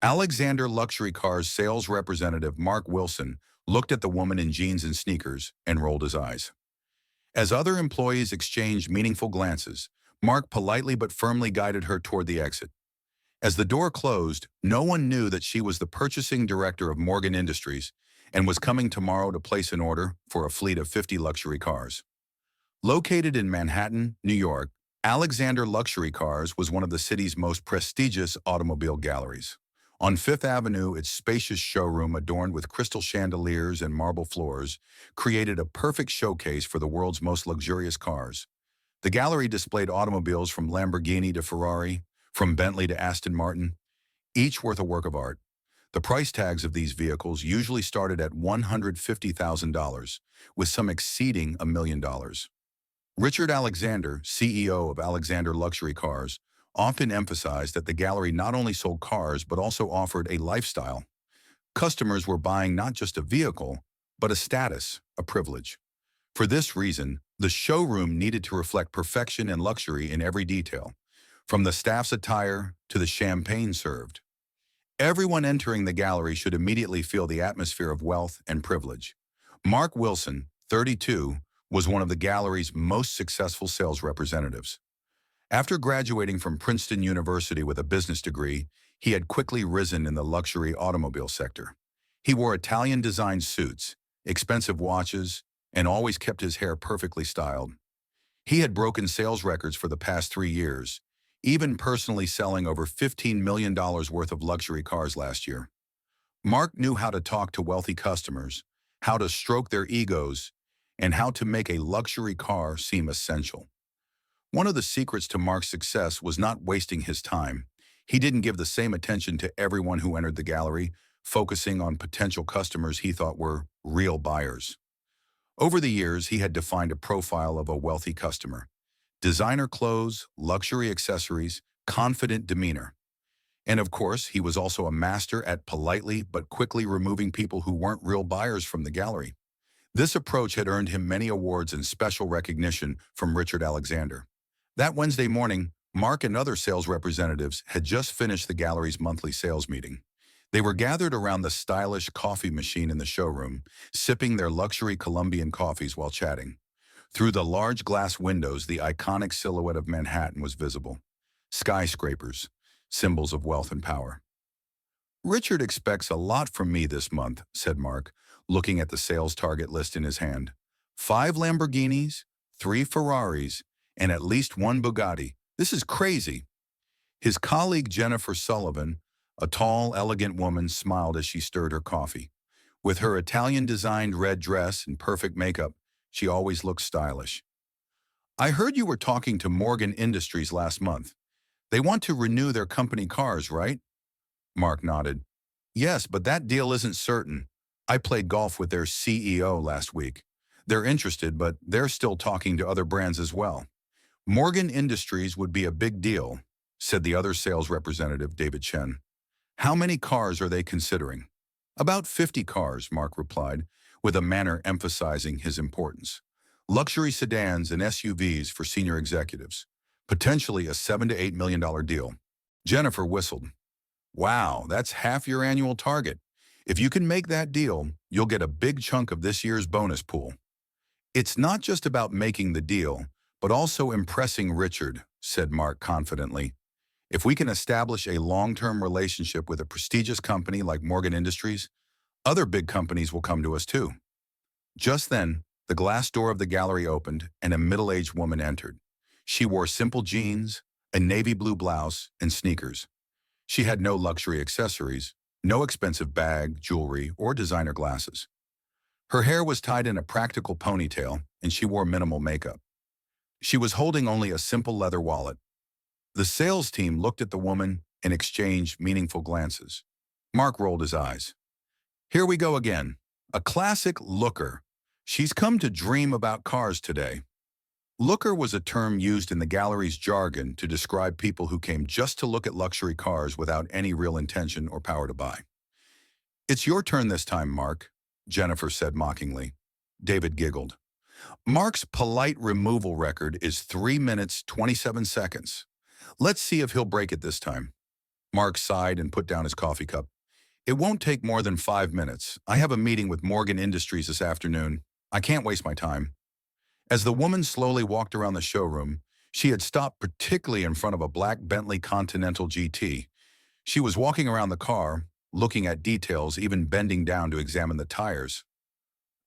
Alexander Luxury Cars sales representative Mark Wilson looked at the woman in jeans and sneakers and rolled his eyes. As other employees exchanged meaningful glances, Mark politely but firmly guided her toward the exit. As the door closed, no one knew that she was the purchasing director of Morgan Industries and was coming tomorrow to place an order for a fleet of 50 luxury cars. Located in Manhattan, New York, Alexander Luxury Cars was one of the city's most prestigious automobile galleries. On Fifth Avenue, its spacious showroom adorned with crystal chandeliers and marble floors created a perfect showcase for the world's most luxurious cars. The gallery displayed automobiles from Lamborghini to Ferrari, from Bentley to Aston Martin, each worth a work of art. The price tags of these vehicles usually started at $150,000, with some exceeding $1 million. Richard Alexander, CEO of Alexander Luxury Cars, often emphasized that the gallery not only sold cars but also offered a lifestyle. Customers were buying not just a vehicle, but a status, a privilege. For this reason, the showroom needed to reflect perfection and luxury in every detail, from the staff's attire to the champagne served. Everyone entering the gallery should immediately feel the atmosphere of wealth and privilege. Mark Wilson, 32, was one of the gallery's most successful sales representatives. After graduating from Princeton University with a business degree, he had quickly risen in the luxury automobile sector. He wore Italian-designed suits, expensive watches, and always kept his hair perfectly styled. He had broken sales records for the past 3 years, even personally selling over $15 million worth of luxury cars last year. Mark knew how to talk to wealthy customers, how to stroke their egos, and how to make a luxury car seem essential. One of the secrets to Mark's success was not wasting his time. He didn't give the same attention to everyone who entered the gallery, focusing on potential customers he thought were real buyers. Over the years, he had defined a profile of a wealthy customer: designer clothes, luxury accessories, confident demeanor. And of course, he was also a master at politely but quickly removing people who weren't real buyers from the gallery. This approach had earned him many awards and special recognition from Richard Alexander. That Wednesday morning, Mark and other sales representatives had just finished the gallery's monthly sales meeting. They were gathered around the stylish coffee machine in the showroom, sipping their luxury Colombian coffees while chatting. Through the large glass windows, the iconic silhouette of Manhattan was visible. Skyscrapers, symbols of wealth and power. "Richard expects a lot from me this month," said Mark, looking at the sales target list in his hand. 5 Lamborghinis, 3 Ferraris, and at least 1 Bugatti. This is crazy. His colleague Jennifer Sullivan, a tall, elegant woman, smiled as she stirred her coffee. With her Italian-designed red dress and perfect makeup, she always looked stylish. "I heard you were talking to Morgan Industries last month. They want to renew their company cars, right?" Mark nodded. "Yes, but that deal isn't certain. I played golf with their CEO last week. They're interested, but they're still talking to other brands as well." "Morgan Industries would be a big deal," said the other sales representative, David Chen. "How many cars are they considering?" "About 50 cars," Mark replied, with a manner emphasizing his importance. "Luxury sedans and SUVs for senior executives. Potentially a $7 to $8 million deal." Jennifer whistled. "Wow, that's half your annual target. If you can make that deal, you'll get a big chunk of this year's bonus pool." "It's not just about making the deal, but also impressing Richard," said Mark confidently. "If we can establish a long-term relationship with a prestigious company like Morgan Industries, other big companies will come to us too." Just then, the glass door of the gallery opened and a middle-aged woman entered. She wore simple jeans, a navy blue blouse, and sneakers. She had no luxury accessories, no expensive bag, jewelry, or designer glasses. Her hair was tied in a practical ponytail, and she wore minimal makeup. She was holding only a simple leather wallet. The sales team looked at the woman and exchanged meaningful glances. Mark rolled his eyes. "Here we go again. A classic looker. She's come to dream about cars today." Looker was a term used in the gallery's jargon to describe people who came just to look at luxury cars without any real intention or power to buy. "It's your turn this time, Mark," Jennifer said mockingly. David giggled. Mark's polite removal record is 3 minutes, 27 seconds. Let's see if he'll break it this time. Mark sighed and put down his coffee cup. It won't take more than 5 minutes. I have a meeting with Morgan Industries this afternoon. I can't waste my time. As the woman slowly walked around the showroom, she had stopped particularly in front of a black Bentley Continental GT. She was walking around the car, looking at details, even bending down to examine the tires.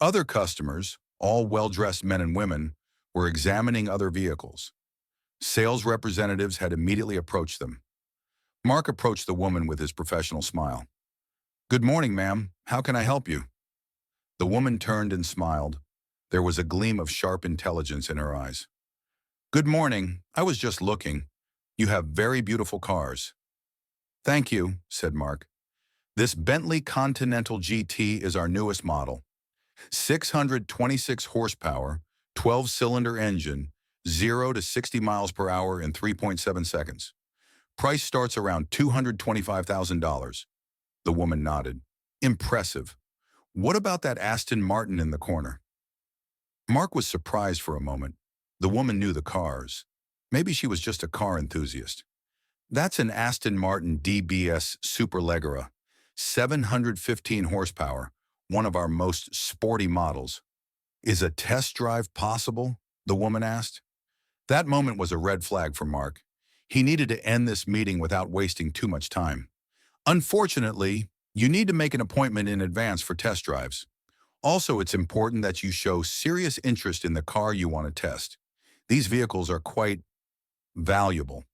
Other customers, all well-dressed men and women, were examining other vehicles. Sales representatives had immediately approached them. Mark approached the woman with his professional smile. "Good morning, ma'am. How can I help you?" The woman turned and smiled. There was a gleam of sharp intelligence in her eyes. "Good morning. I was just looking. You have very beautiful cars." "Thank you," said Mark. "This Bentley Continental GT is our newest model. 626 horsepower, 12-cylinder engine, 0 to 60 miles per hour in 3.7 seconds. Price starts around $225,000. The woman nodded. "Impressive. What about that Aston Martin in the corner?" Mark was surprised for a moment. The woman knew the cars. Maybe she was just a car enthusiast. "That's an Aston Martin DBS Superleggera, 715 horsepower, one of our most sporty models." "Is a test drive possible?" the woman asked. That moment was a red flag for Mark. He needed to end this meeting without wasting too much time. "Unfortunately, you need to make an appointment in advance for test drives. Also, it's important that you show serious interest in the car you want to test. These vehicles are quite valuable."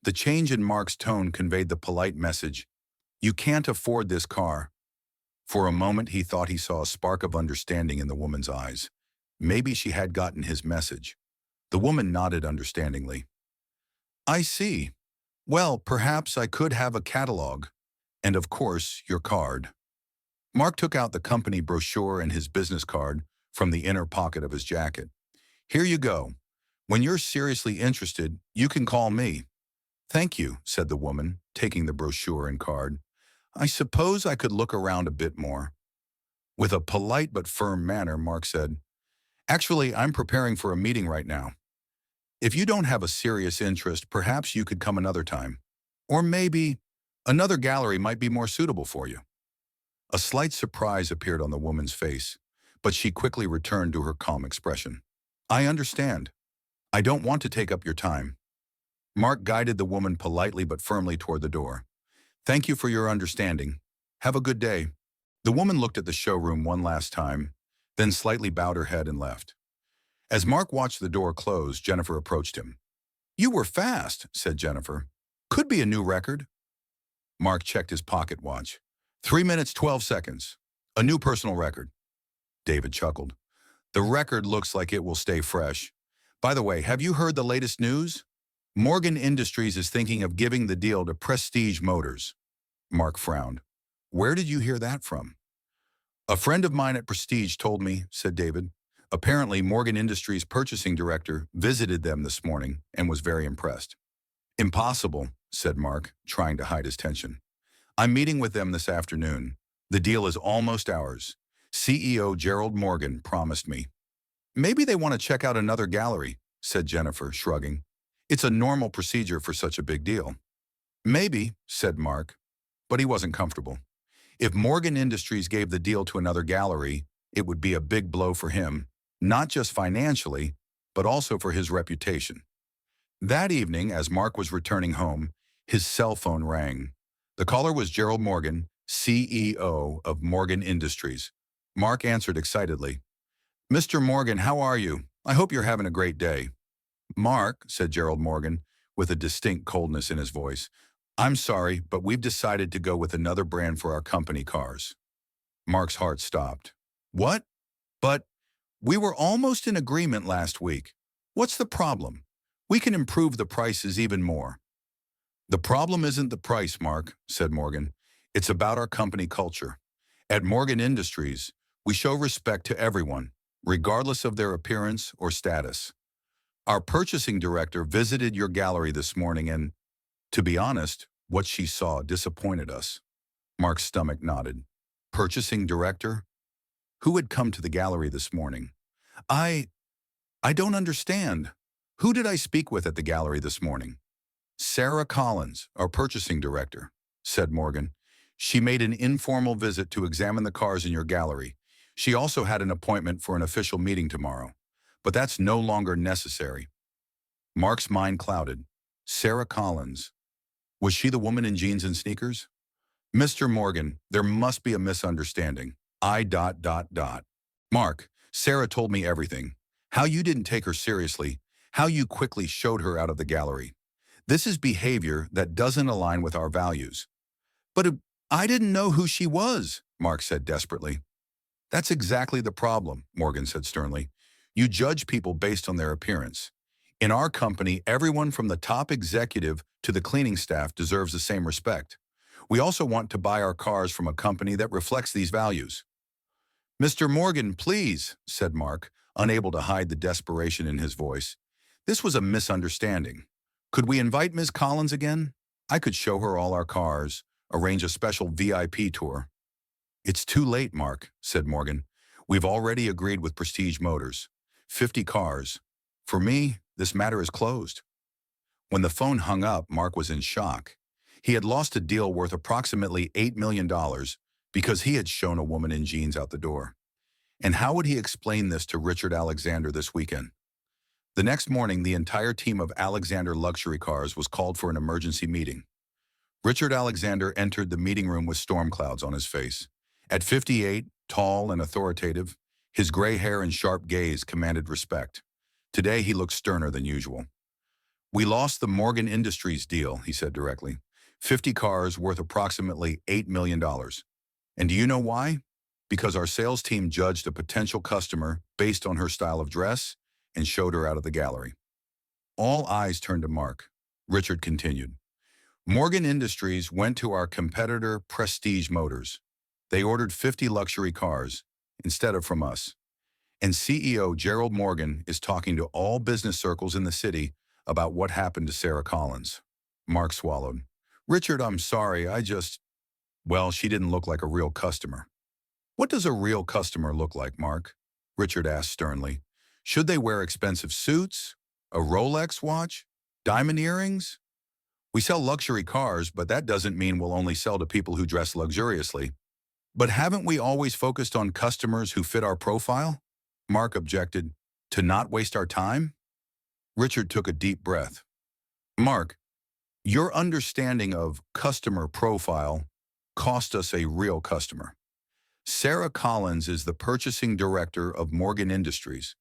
The change in Mark's tone conveyed the polite message, "You can't afford this car." For a moment, he thought he saw a spark of understanding in the woman's eyes. Maybe she had gotten his message. The woman nodded understandingly. "I see. Well, perhaps I could have a catalog. And of course, your card." Mark took out the company brochure and his business card from the inner pocket of his jacket. "Here you go. When you're seriously interested, you can call me." "Thank you," said the woman, taking the brochure and card. "I suppose I could look around a bit more." With a polite but firm manner, Mark said, "Actually, I'm preparing for a meeting right now. If you don't have a serious interest, perhaps you could come another time. Or maybe another gallery might be more suitable for you." A slight surprise appeared on the woman's face, but she quickly returned to her calm expression. "I understand. I don't want to take up your time." Mark guided the woman politely but firmly toward the door. "Thank you for your understanding. Have a good day." The woman looked at the showroom one last time, then slightly bowed her head and left. As Mark watched the door close, Jennifer approached him. "You were fast," said Jennifer. "Could be a new record." Mark checked his pocket watch. 3 minutes, 12 seconds. A new personal record. David chuckled. "The record looks like it will stay fresh. By the way, have you heard the latest news? Morgan Industries is thinking of giving the deal to Prestige Motors." Mark frowned. "Where did you hear that from?" "A friend of mine at Prestige told me," said David. "Apparently, Morgan Industries' purchasing director visited them this morning and was very impressed." "Impossible," said Mark, trying to hide his tension. "I'm meeting with them this afternoon. The deal is almost ours. CEO Gerald Morgan promised me." "Maybe they want to check out another gallery," said Jennifer, shrugging. "It's a normal procedure for such a big deal." "Maybe," said Mark, but he wasn't comfortable. If Morgan Industries gave the deal to another gallery, it would be a big blow for him, not just financially, but also for his reputation. That evening, as Mark was returning home, his cell phone rang. The caller was Gerald Morgan, CEO of Morgan Industries. Mark answered excitedly. "Mr. Morgan, how are you? I hope you're having a great day." "Mark," said Gerald Morgan, with a distinct coldness in his voice, "I'm sorry, but we've decided to go with another brand for our company cars." Mark's heart stopped. "What? But we were almost in agreement last week. What's the problem? We can improve the prices even more." "The problem isn't the price, Mark," said Morgan. "It's about our company culture. At Morgan Industries, we show respect to everyone, regardless of their appearance or status. Our purchasing director visited your gallery this morning and, to be honest, what she saw disappointed us." Mark's stomach nodded. "Purchasing director? Who had come to the gallery this morning?" I don't understand. Who did I speak with at the gallery this morning?" Sarah Collins, our purchasing director, said Morgan. She made an informal visit to examine the cars in your gallery. She also had an appointment for an official meeting tomorrow. But that's no longer necessary. Mark's mind clouded. Sarah Collins. Was she the woman in jeans and sneakers? Mr. Morgan, there must be a misunderstanding. I. Mark, Sarah told me everything. How you didn't take her seriously, how you quickly showed her out of the gallery. This is behavior that doesn't align with our values. But I didn't know who she was, Mark said desperately. That's exactly the problem, Morgan said sternly. You judge people based on their appearance. In our company, everyone from the top executive to the cleaning staff deserves the same respect. We also want to buy our cars from a company that reflects these values. Mr. Morgan, please, said Mark, unable to hide the desperation in his voice. This was a misunderstanding. Could we invite Ms. Collins again? I could show her all our cars, arrange a special VIP tour. It's too late, Mark, said Morgan. We've already agreed with Prestige Motors. 50 cars. For me, this matter is closed. When the phone hung up, Mark was in shock. He had lost a deal worth approximately $8 million because he had shown a woman in jeans out the door. And how would he explain this to Richard Alexander this weekend? The next morning, the entire team of Alexander Luxury Cars was called for an emergency meeting. Richard Alexander entered the meeting room with storm clouds on his face. At 58, tall and authoritative, his gray hair and sharp gaze commanded respect. Today, he looked sterner than usual. We lost the Morgan Industries deal, he said directly. 50 cars worth approximately $8 million. And do you know why? Because our sales team judged a potential customer based on her style of dress and showed her out of the gallery. All eyes turned to Mark. Richard continued. Morgan Industries went to our competitor Prestige Motors. They ordered 50 luxury cars instead of from us. And CEO Gerald Morgan is talking to all business circles in the city about what happened to Sarah Collins. Mark swallowed. Richard, I'm sorry, well, she didn't look like a real customer. What does a real customer look like, Mark? Richard asked sternly. Should they wear expensive suits? A Rolex watch? Diamond earrings? We sell luxury cars, but that doesn't mean we'll only sell to people who dress luxuriously. But haven't we always focused on customers who fit our profile? Mark objected. To not waste our time? Richard took a deep breath. Mark, your understanding of customer profile cost us a real customer. Sarah Collins is the purchasing director of Morgan Industries,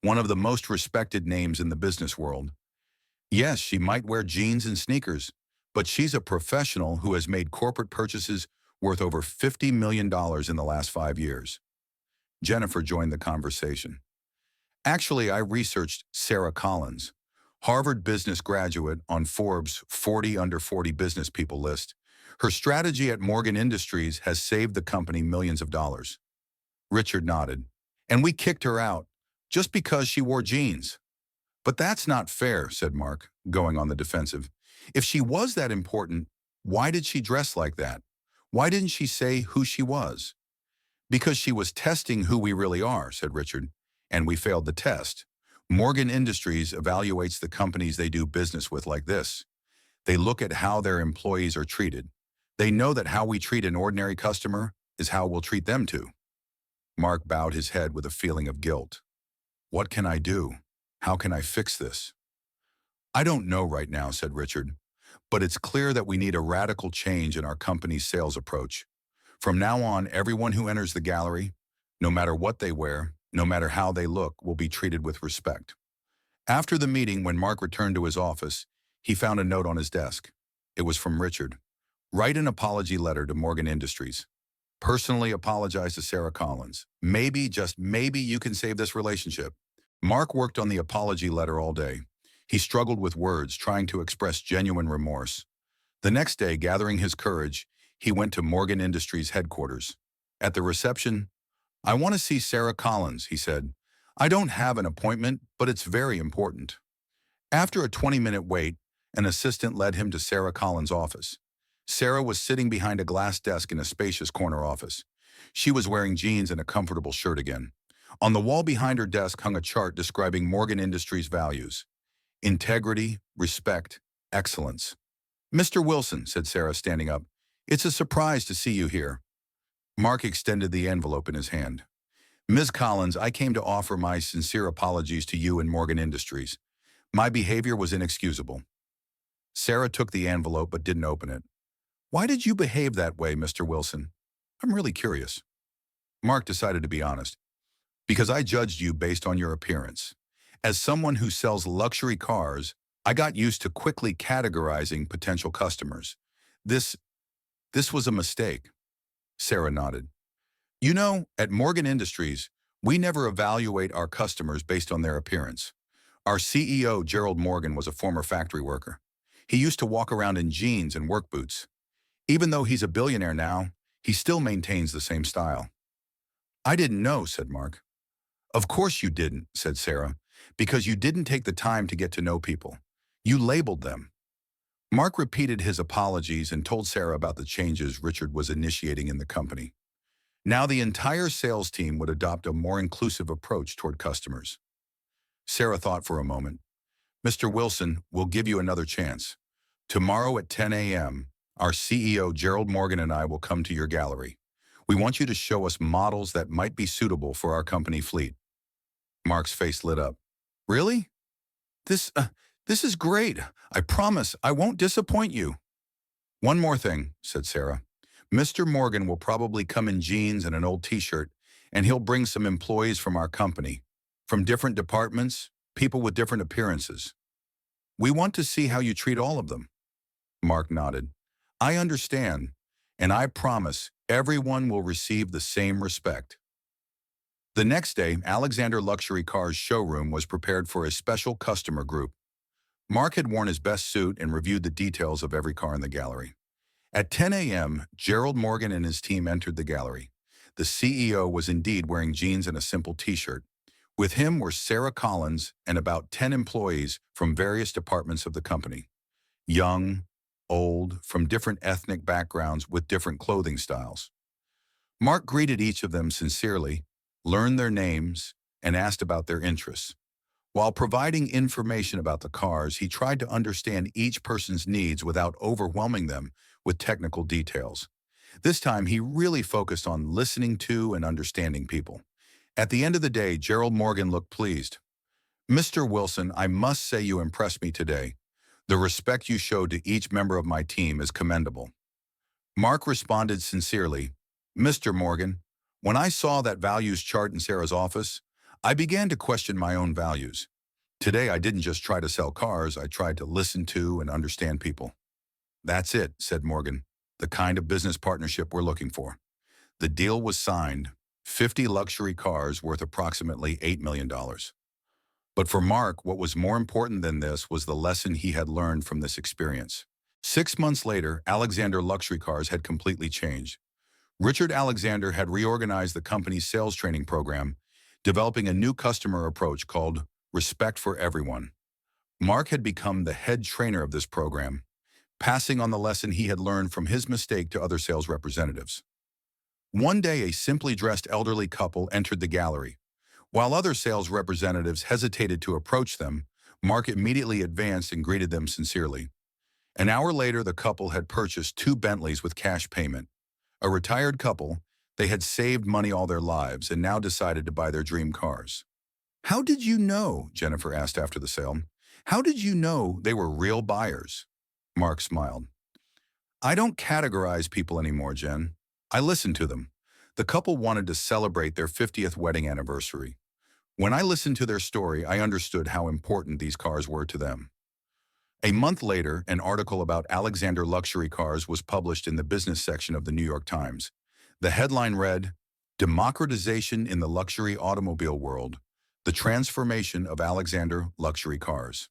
one of the most respected names in the business world. Yes, she might wear jeans and sneakers, but she's a professional who has made corporate purchases worth over $50 million in the last 5 years. Jennifer joined the conversation. Actually, I researched Sarah Collins, Harvard business graduate on Forbes' 40 Under 40 Business People list. Her strategy at Morgan Industries has saved the company millions of dollars. Richard nodded. And we kicked her out, just because she wore jeans. But that's not fair, said Mark, going on the defensive. If she was that important, why did she dress like that? Why didn't she say who she was? Because she was testing who we really are, said Richard, and we failed the test. Morgan Industries evaluates the companies they do business with like this. They look at how their employees are treated. They know that how we treat an ordinary customer is how we'll treat them too. Mark bowed his head with a feeling of guilt. What can I do? How can I fix this? I don't know right now, said Richard, but it's clear that we need a radical change in our company's sales approach. From now on, everyone who enters the gallery, no matter what they wear, no matter how they look, will be treated with respect. After the meeting, when Mark returned to his office, he found a note on his desk. It was from Richard. Write an apology letter to Morgan Industries. Personally apologize to Sarah Collins. Maybe, just maybe, you can save this relationship. Mark worked on the apology letter all day. He struggled with words, trying to express genuine remorse. The next day, gathering his courage, he went to Morgan Industries headquarters. At the reception, I want to see Sarah Collins, he said. I don't have an appointment, but it's very important. After a 20-minute wait, an assistant led him to Sarah Collins' office. Sarah was sitting behind a glass desk in a spacious corner office. She was wearing jeans and a comfortable shirt again. On the wall behind her desk hung a chart describing Morgan Industries' values: integrity, respect, excellence. Mr. Wilson, said Sarah, standing up, it's a surprise to see you here. Mark extended the envelope in his hand. Ms. Collins, I came to offer my sincere apologies to you and Morgan Industries. My behavior was inexcusable. Sarah took the envelope but didn't open it. Why did you behave that way, Mr. Wilson? I'm really curious. Mark decided to be honest. Because I judged you based on your appearance. As someone who sells luxury cars, I got used to quickly categorizing potential customers. This was a mistake. Sarah nodded. You know, at Morgan Industries, we never evaluate our customers based on their appearance. Our CEO, Gerald Morgan, was a former factory worker. He used to walk around in jeans and work boots. Even though he's a billionaire now, he still maintains the same style. I didn't know, said Mark. Of course you didn't, said Sarah, because you didn't take the time to get to know people. You labeled them. Mark repeated his apologies and told Sarah about the changes Richard was initiating in the company. Now the entire sales team would adopt a more inclusive approach toward customers. Sarah thought for a moment. Mr. Wilson, we'll give you another chance. Tomorrow at 10 a.m., our CEO, Gerald Morgan, and I will come to your gallery. We want you to show us models that might be suitable for our company fleet. Mark's face lit up. Really? This is great. I promise I won't disappoint you. One more thing, said Sarah. Mr. Morgan will probably come in jeans and an old t-shirt, and he'll bring some employees from our company, from different departments, people with different appearances. We want to see how you treat all of them. Mark nodded. I understand, and I promise everyone will receive the same respect. The next day, Alexander Luxury Cars' showroom was prepared for a special customer group. Mark had worn his best suit and reviewed the details of every car in the gallery. At 10 a.m., Gerald Morgan and his team entered the gallery. The CEO was indeed wearing jeans and a simple t-shirt. With him were Sarah Collins and about 10 employees from various departments of the company. Young, old, from different ethnic backgrounds with different clothing styles. Mark greeted each of them sincerely, learned their names, and asked about their interests. While providing information about the cars, he tried to understand each person's needs without overwhelming them with technical details. This time, he really focused on listening to and understanding people. At the end of the day, Gerald Morgan looked pleased. Mr. Wilson, I must say you impressed me today. The respect you showed to each member of my team is commendable. Mark responded sincerely, Mr. Morgan, when I saw that values chart in Sarah's office, I began to question my own values. Today, I didn't just try to sell cars, I tried to listen to and understand people. That's it, said Morgan, the kind of business partnership we're looking for. The deal was signed, 50 luxury cars worth approximately $8 million. But for Mark, what was more important than this was the lesson he had learned from this experience. 6 months later, Alexander Luxury Cars had completely changed. Richard Alexander had reorganized the company's sales training program, developing a new customer approach called Respect for Everyone. Mark had become the head trainer of this program, passing on the lesson he had learned from his mistake to other sales representatives. One day, a simply dressed elderly couple entered the gallery. While other sales representatives hesitated to approach them, Mark immediately advanced and greeted them sincerely. An hour later, the couple had purchased 2 Bentleys with cash payment. A retired couple, they had saved money all their lives and now decided to buy their dream cars. How did you know, Jennifer asked after the sale, how did you know they were real buyers? Mark smiled. I don't categorize people anymore, Jen. I listen to them. The couple wanted to celebrate their 50th wedding anniversary. When I listened to their story, I understood how important these cars were to them. A month later, an article about Alexander Luxury Cars was published in the business section of the New York Times. The headline read, Democratization in the Luxury Automobile World, the Transformation of Alexander Luxury Cars.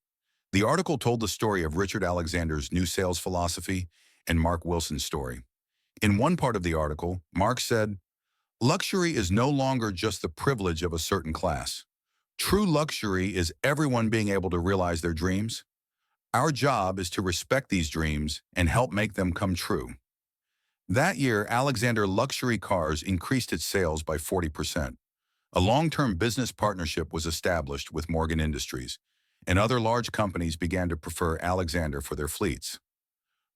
The article told the story of Richard Alexander's new sales philosophy and Mark Wilson's story. In one part of the article, Mark said, Luxury is no longer just the privilege of a certain class. True luxury is everyone being able to realize their dreams. Our job is to respect these dreams and help make them come true. That year, Alexander Luxury Cars increased its sales by 40%. A long-term business partnership was established with Morgan Industries, and other large companies began to prefer Alexander for their fleets.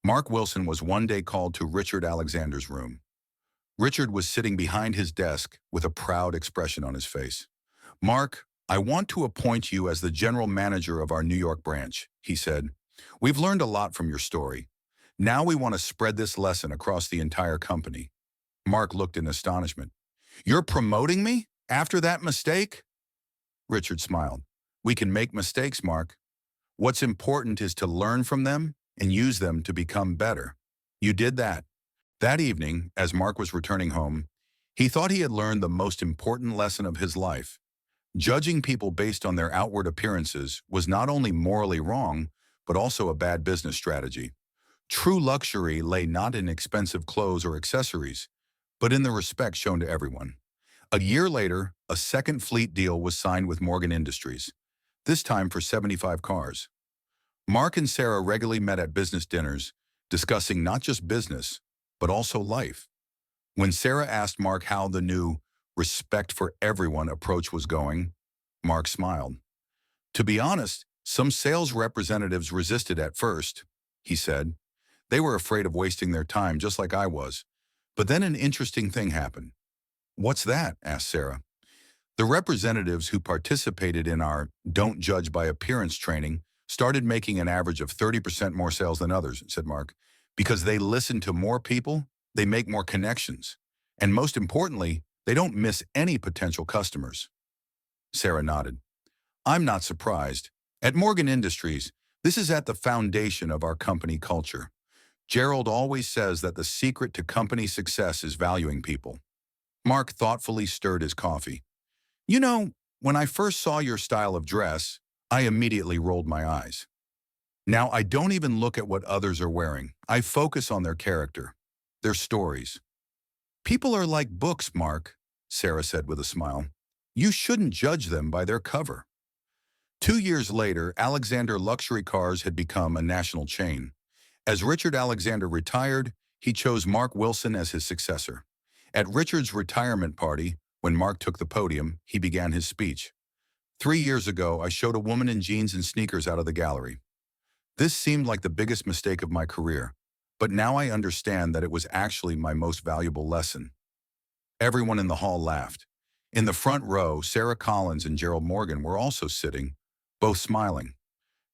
Mark Wilson was one day called to Richard Alexander's room. Richard was sitting behind his desk with a proud expression on his face. "Mark, I want to appoint you as the general manager of our New York branch," he said. "We've learned a lot from your story. Now we want to spread this lesson across the entire company." Mark looked in astonishment. "You're promoting me after that mistake?" Richard smiled. "We can make mistakes, Mark. What's important is to learn from them and use them to become better. You did that." That evening, as Mark was returning home, he thought he had learned the most important lesson of his life. Judging people based on their outward appearances was not only morally wrong, but also a bad business strategy. True luxury lay not in expensive clothes or accessories, but in the respect shown to everyone. A year later, a second fleet deal was signed with Morgan Industries, this time for 75 cars. Mark and Sarah regularly met at business dinners, discussing not just business, but also life. When Sarah asked Mark how the new respect for everyone approach was going, Mark smiled. "To be honest, some sales representatives resisted at first," he said. "They were afraid of wasting their time just like I was. But then an interesting thing happened." "What's that?" asked Sarah. "The representatives who participated in our Don't Judge by Appearance training started making an average of 30% more sales than others," said Mark. "Because they listen to more people, they make more connections. And most importantly, they don't miss any potential customers." Sarah nodded. "I'm not surprised. At Morgan Industries, this is at the foundation of our company culture. Gerald always says that the secret to company success is valuing people." Mark thoughtfully stirred his coffee. "You know, when I first saw your style of dress, I immediately rolled my eyes. Now I don't even look at what others are wearing. I focus on their character, their stories." "People are like books, Mark," Sarah said with a smile. "You shouldn't judge them by their cover." 2 years later, Alexander Luxury Cars had become a national chain. As Richard Alexander retired, he chose Mark Wilson as his successor. At Richard's retirement party, when Mark took the podium, he began his speech. "3 years ago, I showed a woman in jeans and sneakers out of the gallery. This seemed like the biggest mistake of my career, but now I understand that it was actually my most valuable lesson." Everyone in the hall laughed. In the front row, Sarah Collins and Gerald Morgan were also sitting, both smiling.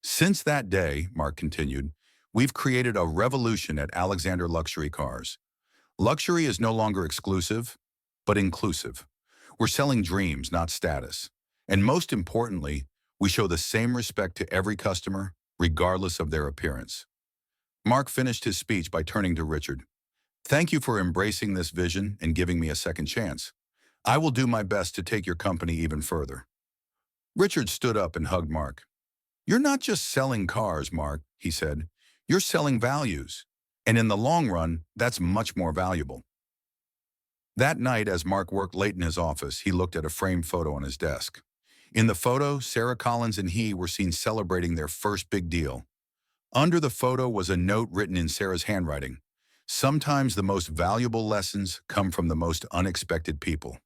"Since that day," Mark continued, "we've created a revolution at Alexander Luxury Cars. Luxury is no longer exclusive, but inclusive. We're selling dreams, not status. And most importantly, we show the same respect to every customer, regardless of their appearance." Mark finished his speech by turning to Richard. "Thank you for embracing this vision and giving me a second chance. I will do my best to take your company even further." Richard stood up and hugged Mark. "You're not just selling cars, Mark," he said. "You're selling values. And in the long run, that's much more valuable." That night, as Mark worked late in his office, he looked at a framed photo on his desk. In the photo, Sarah Collins and he were seen celebrating their first big deal. Under the photo was a note written in Sarah's handwriting. "Sometimes the most valuable lessons come from the most unexpected people."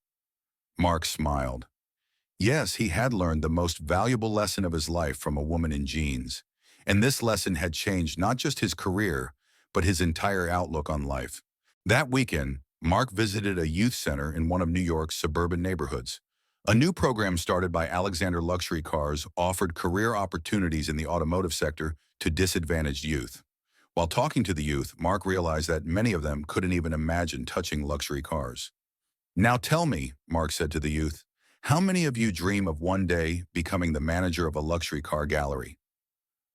Mark smiled. Yes, he had learned the most valuable lesson of his life from a woman in jeans. And this lesson had changed not just his career, but his entire outlook on life. That weekend, Mark visited a youth center in one of New York's suburban neighborhoods. A new program started by Alexander Luxury Cars offered career opportunities in the automotive sector to disadvantaged youth. While talking to the youth, Mark realized that many of them couldn't even imagine touching luxury cars. "Now tell me," Mark said to the youth, "how many of you dream of one day becoming the manager of a luxury car gallery?"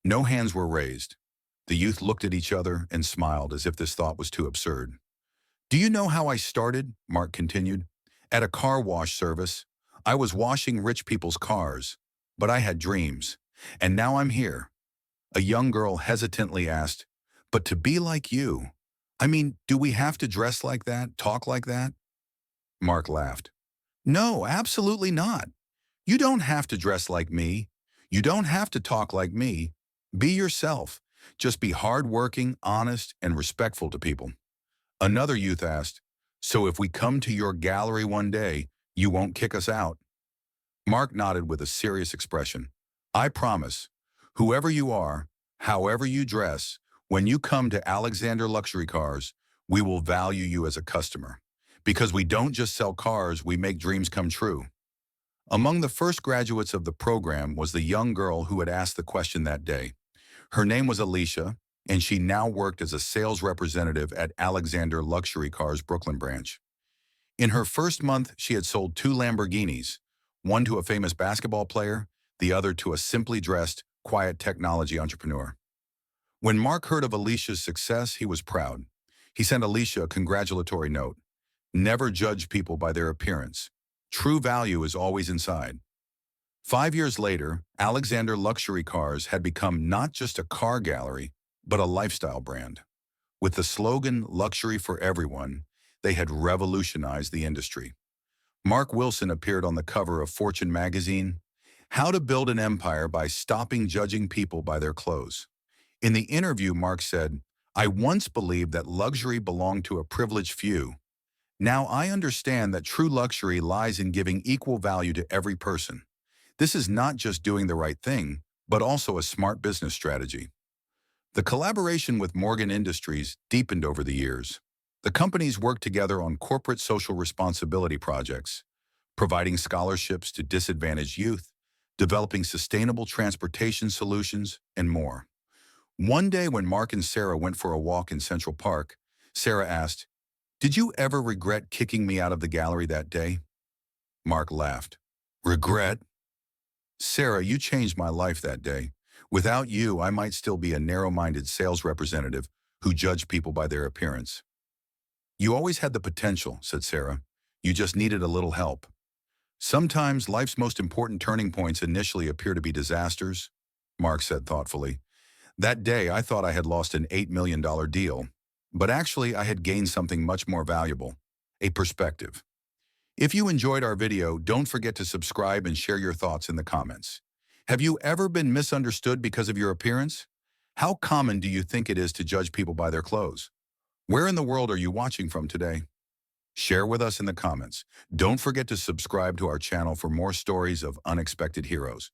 No hands were raised. The youth looked at each other and smiled as if this thought was too absurd. "Do you know how I started?" Mark continued. "At a car wash service. I was washing rich people's cars, but I had dreams. And now I'm here." A young girl hesitantly asked, "But to be like you, I mean, do we have to dress like that, talk like that?" Mark laughed. "No, absolutely not. You don't have to dress like me. You don't have to talk like me. Be yourself. Just be hardworking, honest, and respectful to people." Another youth asked, "So if we come to your gallery one day, you won't kick us out?" Mark nodded with a serious expression. I promise, whoever you are, however you dress, when you come to Alexander Luxury Cars, we will value you as a customer. Because we don't just sell cars, we make dreams come true. Among the first graduates of the program was the young girl who had asked the question that day. Her name was Alicia, and she now worked as a sales representative at Alexander Luxury Cars' Brooklyn branch. In her first month, she had sold 2 Lamborghinis, one to a famous basketball player, the other to a simply dressed, quiet technology entrepreneur. When Mark heard of Alicia's success, he was proud. He sent Alicia a congratulatory note. Never judge people by their appearance. True value is always inside. 5 years later, Alexander Luxury Cars had become not just a car gallery, but a lifestyle brand. With the slogan, "Luxury for Everyone," they had revolutionized the industry. Mark Wilson appeared on the cover of Fortune magazine, "How to Build an Empire by Stopping Judging People by Their Clothes." In the interview, Mark said, "I once believed that luxury belonged to a privileged few. Now I understand that true luxury lies in giving equal value to every person. This is not just doing the right thing, but also a smart business strategy." The collaboration with Morgan Industries deepened over the years. The companies worked together on corporate social responsibility projects, providing scholarships to disadvantaged youth, developing sustainable transportation solutions, and more. One day when Mark and Sarah went for a walk in Central Park, Sarah asked, "Did you ever regret kicking me out of the gallery that day?" Mark laughed. "Regret? Sarah, you changed my life that day. Without you, I might still be a narrow-minded sales representative who judged people by their appearance." "You always had the potential," said Sarah. "You just needed a little help." "Sometimes life's most important turning points initially appear to be disasters," Mark said thoughtfully. "That day, I thought I had lost an $8 million deal, but actually I had gained something much more valuable, a perspective." If you enjoyed our video, don't forget to subscribe and share your thoughts in the comments. Have you ever been misunderstood because of your appearance? How common do you think it is to judge people by their clothes? Where in the world are you watching from today? Share with us in the comments. Don't forget to subscribe to our channel for more stories of unexpected heroes.